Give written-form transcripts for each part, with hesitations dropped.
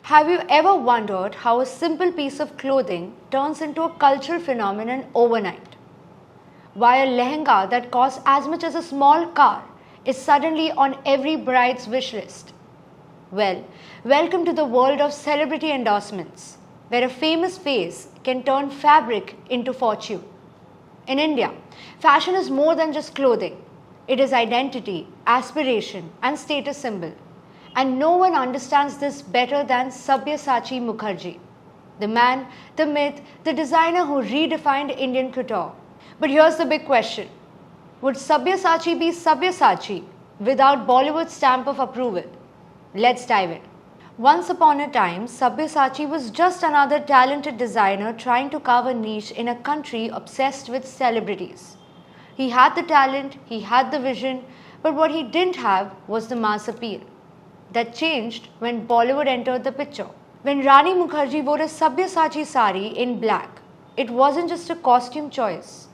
Have you ever wondered how a simple piece of clothing turns into a cultural phenomenon overnight? Why a lehenga that costs as much as a small car is suddenly on every bride's wish list? Well, welcome to the world of celebrity endorsements, where a famous face can turn fabric into fortune. In India, fashion is more than just clothing. It is identity, aspiration, and status symbol. And no one understands this better than Sabyasachi Mukherjee, the man, the myth, the designer who redefined Indian couture. But here's the big question. Would Sabyasachi be Sabyasachi without Bollywood's stamp of approval? Let's dive in. Once upon a time, Sabyasachi was just another talented designer trying to carve a niche in a country obsessed with celebrities. He had the talent, he had the vision, but what he didn't have was the mass appeal. That changed when Bollywood entered the picture. When Rani Mukherjee wore a Sabyasachi sari in black, it wasn't just a costume choice.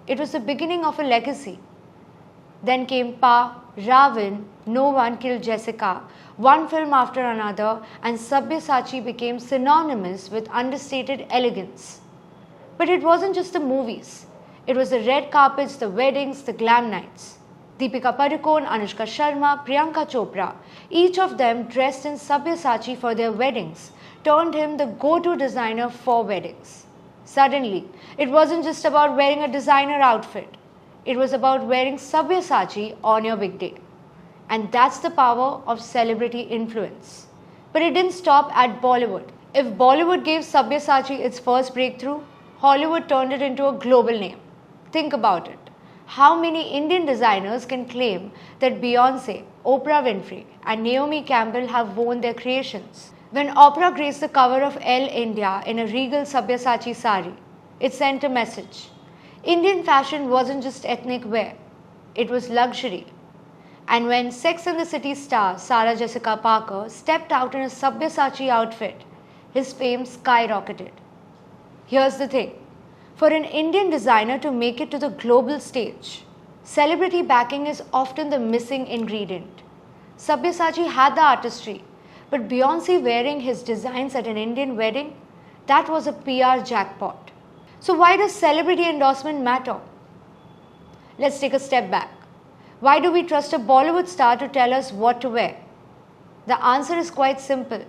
It was the beginning of a legacy. Then came Pa, Ravan, No One Killed Jessica, one film after another, and Sabyasachi became synonymous with understated elegance. But it wasn't just the movies. It was the red carpets, the weddings, the glam nights. Deepika Padukone, Anushka Sharma, Priyanka Chopra, each of them dressed in Sabyasachi for their weddings, turned him the go-to designer for weddings. Suddenly, it wasn't just about wearing a designer outfit. It was about wearing Sabyasachi on your big day. And that's the power of celebrity influence. But it didn't stop at Bollywood. If Bollywood gave Sabyasachi its first breakthrough, Hollywood turned it into a global name. Think about it. How many Indian designers can claim that Beyonce, Oprah Winfrey, and Naomi Campbell have worn their creations? When Oprah graced the cover of Elle India in a regal Sabyasachi sari, it sent a message. Indian fashion wasn't just ethnic wear, it was luxury. And when Sex and the City star Sarah Jessica Parker stepped out in a Sabyasachi outfit, his fame skyrocketed. Here's the thing. For an Indian designer to make it to the global stage, celebrity backing is often the missing ingredient. Sabyasachi had the artistry, but Beyonce wearing his designs at an Indian wedding, that was a PR jackpot. So why does celebrity endorsement matter? Let's take a step back. Why do we trust a Bollywood star to tell us what to wear? The answer is quite simple.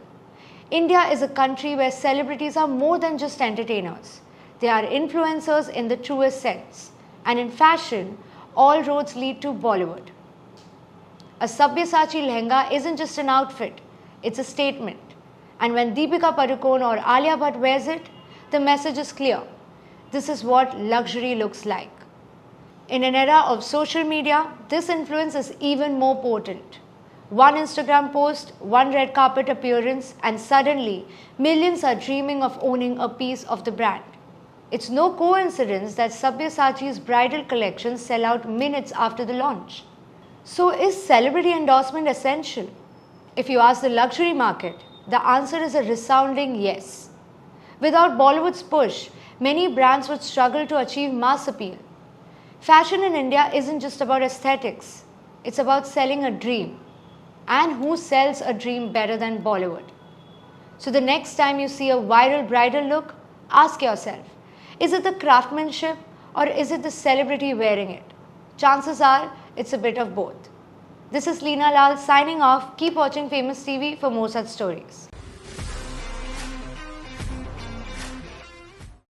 India is a country where celebrities are more than just entertainers. They are influencers in the truest sense. And in fashion, all roads lead to Bollywood. A Sabyasachi lehenga isn't just an outfit, it's a statement. And when Deepika Padukone or Alia Bhatt wears it, the message is clear. This is what luxury looks like. In an era of social media, this influence is even more potent. One Instagram post, one red carpet appearance, and suddenly millions are dreaming of owning a piece of the brand. It's no coincidence that Sabyasachi's bridal collections sell out minutes after the launch. So is celebrity endorsement essential? If you ask the luxury market, the answer is a resounding yes. Without Bollywood's push, many brands would struggle to achieve mass appeal. Fashion in India isn't just about aesthetics, it's about selling a dream. And who sells a dream better than Bollywood? So the next time you see a viral bridal look, ask yourself, is it the craftsmanship or is it the celebrity wearing it? Chances are it's a bit of both. This is Leena Lal signing off. Keep watching Famous TV for more such stories.